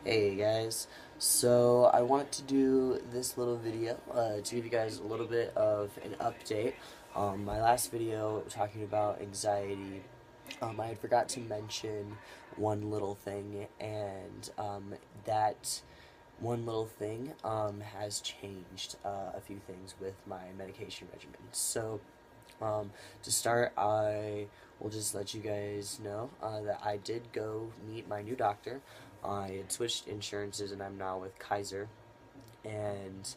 Hey guys, so I want to do this little video to give you guys a little bit of an update. My last video talking about anxiety, I had forgot to mention one little thing, and that one little thing has changed a few things with my medication regimen. So to start, I will just let you guys know that I did go meet my new doctor. I had switched insurances and I'm now with Kaiser. And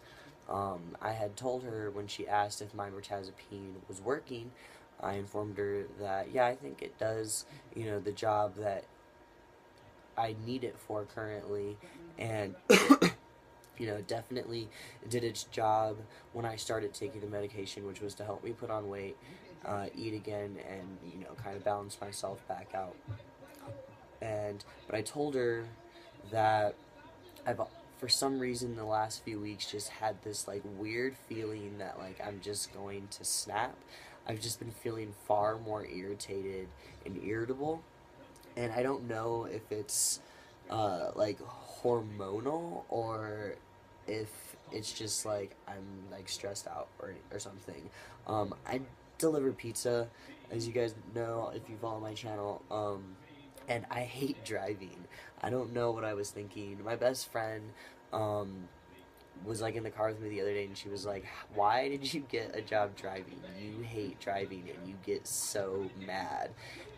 I had told her when she asked if my mirtazapine was working, I informed her that, yeah, I think it does, the job that I need it for currently. And definitely did its job when I started taking the medication, which was to help me put on weight, eat again, and kind of balance myself back out. But I told her that I've for some reason the last few weeks just had this like weird feeling that like I'm just going to snap. I've just been feeling far more irritated and irritable, and I don't know if it's like hormonal or if it's just like I'm like stressed out or something. I deliver pizza, as you guys know if you follow my channel. And I hate driving. I don't know what I was thinking. My best friend um, was like in the car with me the other day, and she was like, "Why did you get a job driving? You hate driving, and you get so mad."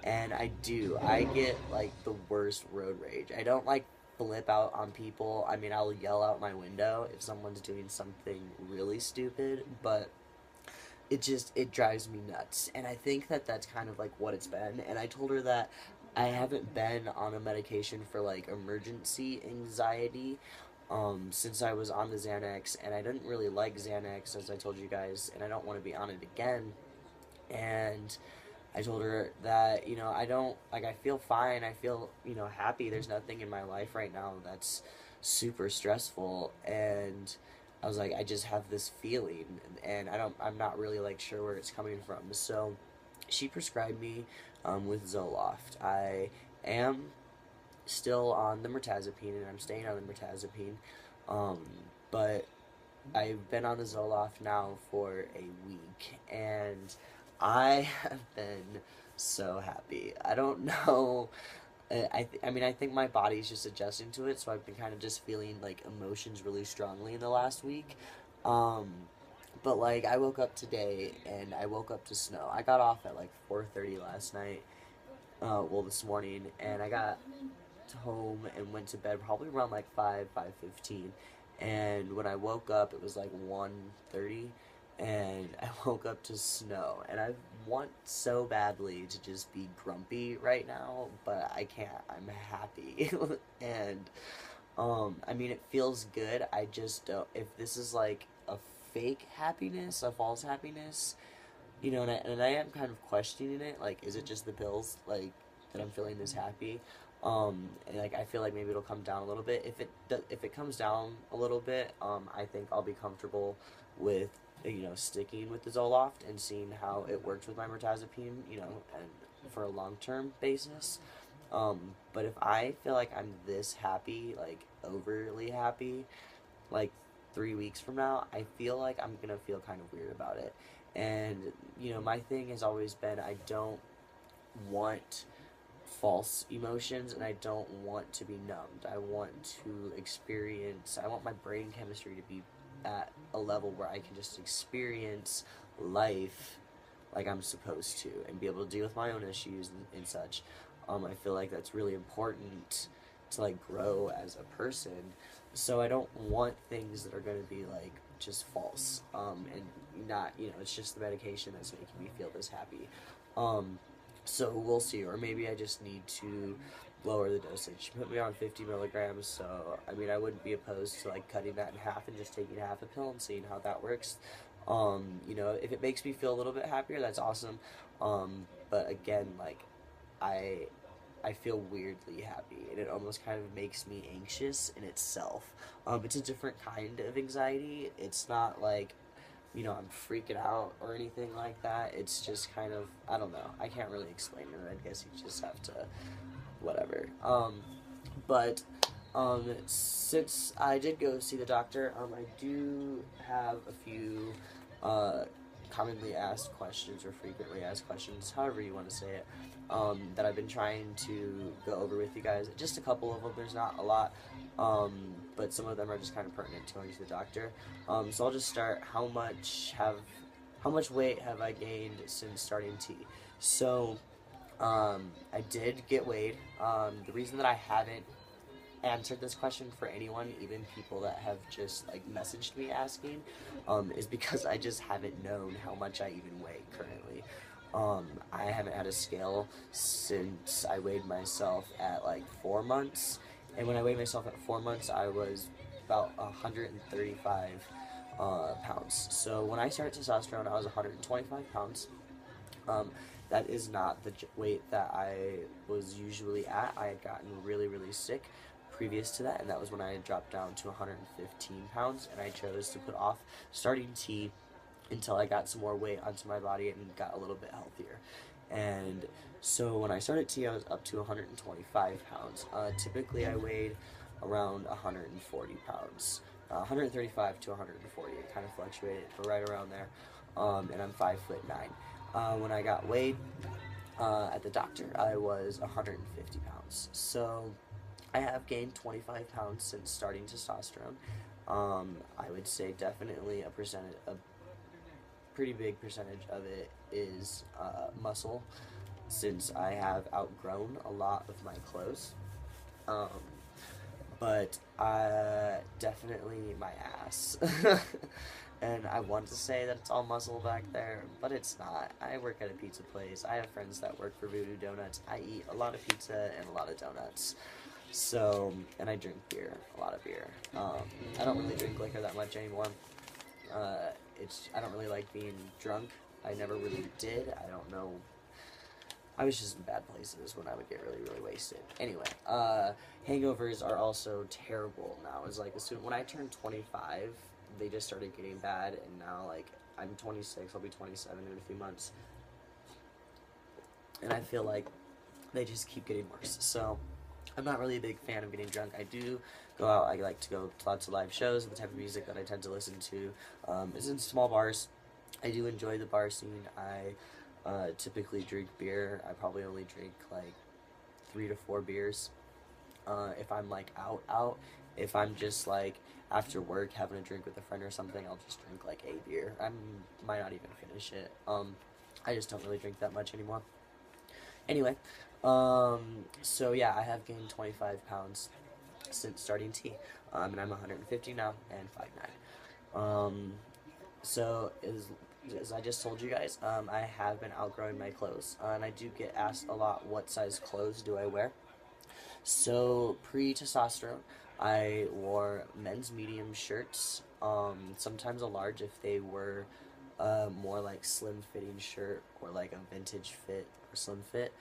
And I do. I get like the worst road rage. I don't like flip out on people. I mean, I'll yell out my window if someone's doing something really stupid, but it drives me nuts. And I think that that's kind of like what it's been. And I told her that I haven't been on a medication for like emergency anxiety since I was on the Xanax, and I didn't really like Xanax, as I told you guys, and I don't want to be on it again. And I told her that, I don't, like, I feel fine. I feel, happy. There's nothing in my life right now that's super stressful. And I was like, I just have this feeling, and I'm not really, like, sure where it's coming from. So she prescribed me with Zoloft. I am still on the mirtazapine, and I'm staying on the mirtazapine. Um, but I've been on the Zoloft now for a week, and I have been so happy. I don't know. I mean, I think my body's just adjusting to it, so I've been kind of just feeling like emotions really strongly in the last week. Um, but like, I woke up today and I woke up to snow. I got off at like 4:30 last night. Well, this morning, and I got home and went to bed probably around like 5:15, and when I woke up it was like 1:30, and I woke up to snow, and I want so badly to just be grumpy right now, but I can't. I'm happy. And I mean, it feels good. I just don't, if this is like a fake happiness, a false happiness, and I am kind of questioning it. Like, is it just the pills, like, that I'm feeling this happy? And like, I feel like maybe it'll come down a little bit. If it comes down a little bit, I think I'll be comfortable with sticking with the Zoloft and seeing how it works with my mirtazapine, and for a long term basis. But if I feel like I'm this happy, like overly happy, like 3 weeks from now, I feel like I'm gonna feel kind of weird about it. And my thing has always been I don't want false emotions, and I don't want to be numbed. I want to experience, I want my brain chemistry to be at a level where I can just experience life like I'm supposed to and be able to deal with my own issues and such. I feel like that's really important to like grow as a person. So I don't want things that are going to be like just false, and not, it's just the medication that's making me feel this happy. Um, so we'll see, or maybe I just need to lower the dosage. She put me on 50 milligrams, so I mean, I wouldn't be opposed to like cutting that in half and just taking half a pill and seeing how that works. If it makes me feel a little bit happier, that's awesome. But again, like, I I feel weirdly happy, and it almost kind of makes me anxious in itself. It's a different kind of anxiety. It's not like, I'm freaking out or anything like that. It's just kind of, I don't know. I can't really explain it. I guess you just have to, whatever. But Since I did go see the doctor, I do have a few uh, commonly asked questions or frequently asked questions, however you want to say it, that I've been trying to go over with you guys. Just a couple of them. There's not a lot, but some of them are just kind of pertinent to going to the doctor. So I'll just start. How much weight have I gained since starting T? So I did get weighed. The reason that I haven't answered this question for anyone, even people that have just like messaged me asking, is because I just haven't known how much I even weigh currently. I haven't had a scale since I weighed myself at like 4 months, and when I weighed myself at 4 months, I was about 135 pounds. So when I started testosterone, I was 125 pounds. Um, that is not the weight that I was usually at. I had gotten really, really sick previous to that, and that was when I had dropped down to 115 pounds, and I chose to put off starting T until I got some more weight onto my body and got a little bit healthier. And so when I started T, I was up to 125 pounds. Typically, I weighed around 140 pounds. 135 to 140, it kind of fluctuated, but right around there. And I'm 5'9". When I got weighed at the doctor, I was 150 pounds. So I have gained 25 pounds since starting testosterone. I would say definitely a pretty big percentage of it is muscle, since I have outgrown a lot of my clothes. Um, but definitely my ass. And I want to say that it's all muscle back there, but it's not. I work at a pizza place. I have friends that work for Voodoo Donuts. I eat a lot of pizza and a lot of donuts. So, and I drink beer, a lot of beer. I don't really drink liquor that much anymore. I don't really like being drunk. I never really did. I don't know. I was just in bad places when I would get really, really wasted. Anyway, hangovers are also terrible now. It's like when I turned 25, they just started getting bad, and now like I'm 26, I'll be 27 in a few months, and I feel like they just keep getting worse. So I'm not really a big fan of getting drunk. I do go out. I like to go to lots of live shows. The type of music that I tend to listen to is in small bars. I do enjoy the bar scene. I typically drink beer. I probably only drink like 3 to 4 beers. If I'm like out. If I'm just like after work having a drink with a friend or something, I'll just drink like a beer. I might not even finish it. I just don't really drink that much anymore. Anyway, so yeah, I have gained 25 pounds since starting T, and I'm 150 now and 5'9". So as I just told you guys, I have been outgrowing my clothes, and I do get asked a lot, what size clothes do I wear? So pre-testosterone, I wore men's medium shirts, sometimes a large if they were more like slim fitting shirt or like a vintage fit or slim fit.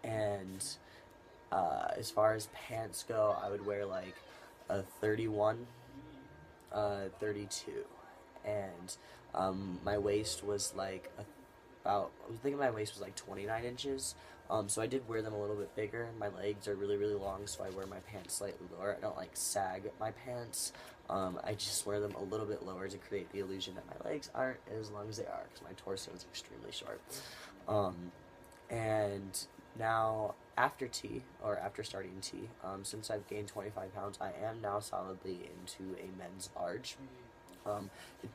And as far as pants go, I would wear like a 31, 32, and my waist was like I was thinking my waist was like 29 inches. So I did wear them a little bit bigger. My legs are really, really long, so I wear my pants slightly lower. I don't like sag my pants. I just wear them a little bit lower to create the illusion that my legs aren't as long as they are, because my torso is extremely short. And now after T, or after starting T, since I've gained 25 pounds, I am now solidly into a men's large.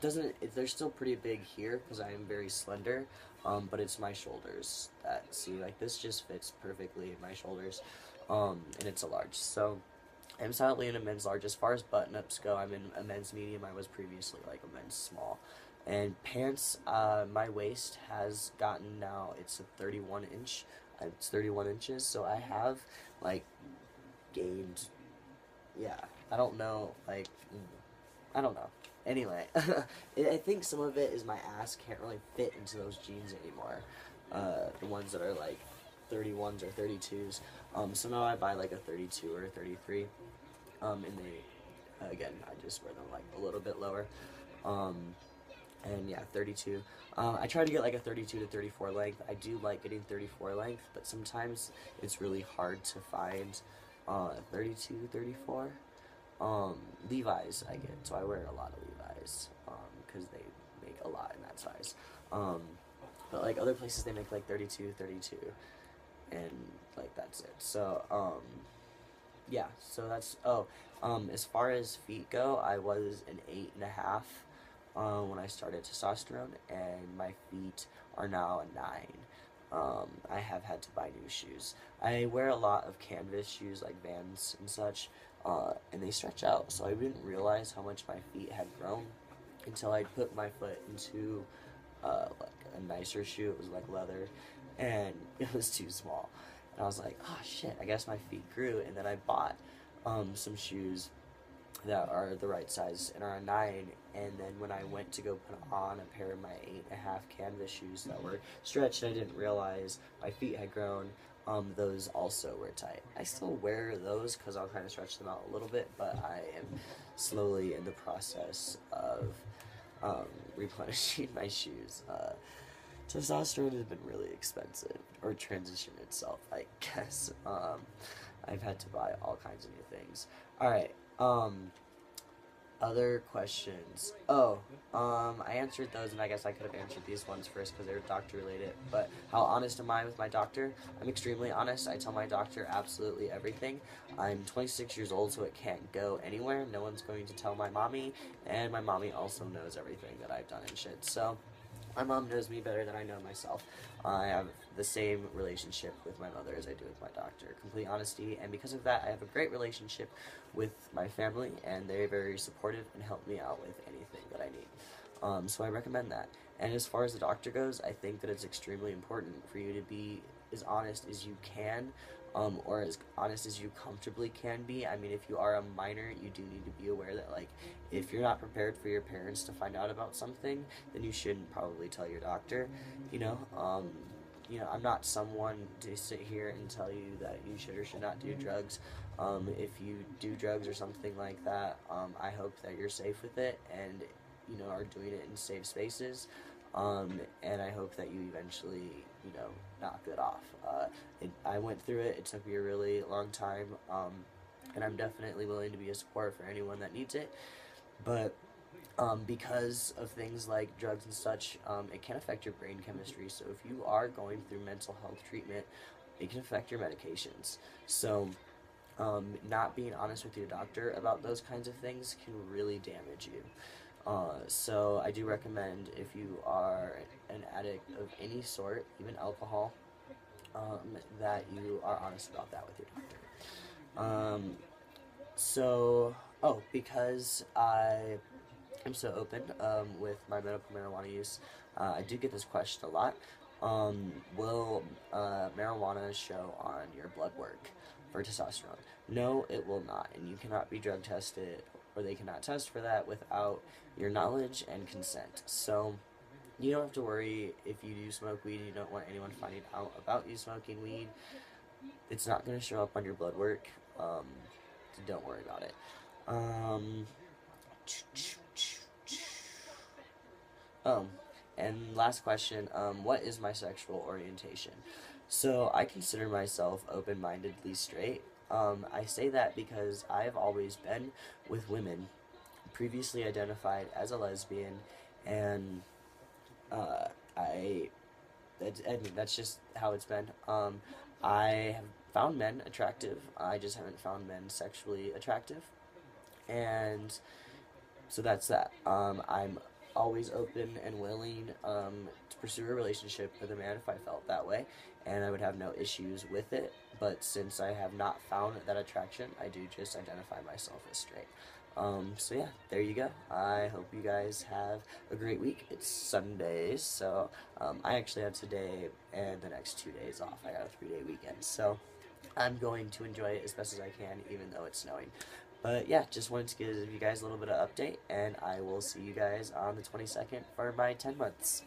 They're still pretty big here because I am very slender, but it's my shoulders that, see, like this just fits perfectly in my shoulders, and it's a large. So I'm solidly in a men's large. As far as button-ups go, I'm in a men's medium. I was previously like a men's small. And pants, my waist has gotten now, it's a 31 inch, it's 31 inches, so I have like gained, yeah, I don't know. Anyway, I think some of it is my ass can't really fit into those jeans anymore. The ones that are like 31s or 32s. So now I buy like a 32 or a 33. And they, again, I just wear them like a little bit lower. And yeah, 32. I try to get like a 32 to 34 length. I do like getting 34 length, but sometimes it's really hard to find 32, 34. Levi's I get, so I wear a lot of Levi's, because they make a lot in that size. But like other places they make like 32, 32, and like that's it. So, yeah, so that's, as far as feet go, I was an 8.5, when I started testosterone, and my feet are now a 9. I have had to buy new shoes. I wear a lot of canvas shoes like Vans and such, and they stretch out, so I didn't realize how much my feet had grown until I put my foot into like a nicer shoe. It was like leather, and it was too small. And I was like, oh shit, I guess my feet grew. And then I bought some shoes that are the right size and are a 9. And then when I went to go put on a pair of my 8.5 canvas shoes that were stretched, I didn't realize my feet had grown. Those also were tight. I still wear those because I'll kind of stretch them out a little bit, but I am slowly in the process of replenishing my shoes. Testosterone has been really expensive, or transition itself, I guess. I've had to buy all kinds of new things. Alright, other questions. I answered those, and I guess I could have answered these ones first because they were doctor related. But how honest am I with my doctor? I'm extremely honest. I tell my doctor absolutely everything. I'm 26 years old, so it can't go anywhere. No one's going to tell my mommy, and my mommy also knows everything that I've done and shit. So my mom knows me better than I know myself. I have the same relationship with my mother as I do with my doctor. Complete honesty, and because of that, I have a great relationship with my family, and they're very supportive and help me out with anything that I need. So I recommend that. And as far as the doctor goes, I think that it's extremely important for you to be as honest as you can, or as honest as you comfortably can be. I mean, if you are a minor, you do need to be aware that, like, if you're not prepared for your parents to find out about something, then you shouldn't probably tell your doctor, you know? I'm not someone to sit here and tell you that you should or should not do drugs. If you do drugs or something like that, I hope that you're safe with it and, are doing it in safe spaces. And I hope that you eventually, knock it off. I went through it. It took me a really long time, and I'm definitely willing to be a support for anyone that needs it. But because of things like drugs and such, it can affect your brain chemistry. So if you are going through mental health treatment, it can affect your medications. So not being honest with your doctor about those kinds of things can really damage you. So I do recommend, if you are an addict of any sort, even alcohol, that you are honest about that with your doctor. Because I am so open with my medical marijuana use, I do get this question a lot. Will marijuana show on your blood work for testosterone? No, it will not, and you cannot be drug tested, or they cannot test for that without your knowledge and consent. So you don't have to worry if you do smoke weed and you don't want anyone finding out about you smoking weed. It's not going to show up on your blood work, so don't worry about it. And last question, what is my sexual orientation? So I consider myself open-mindedly straight. I say that because I've always been with women, previously identified as a lesbian, and that's just how it's been. I have found men attractive. I just haven't found men sexually attractive, and so that's that. I'm always open and willing to pursue a relationship with a man if I felt that way, and I would have no issues with it. But since I have not found that attraction, I do just identify myself as straight. So yeah, there you go. I hope you guys have a great week. It's Sunday, so I actually have today and the next 2 days off. I got a 3-day weekend, so I'm going to enjoy it as best as I can, even though it's snowing. But yeah, just wanted to give you guys a little bit of update, and I will see you guys on the 22nd for my 10 months.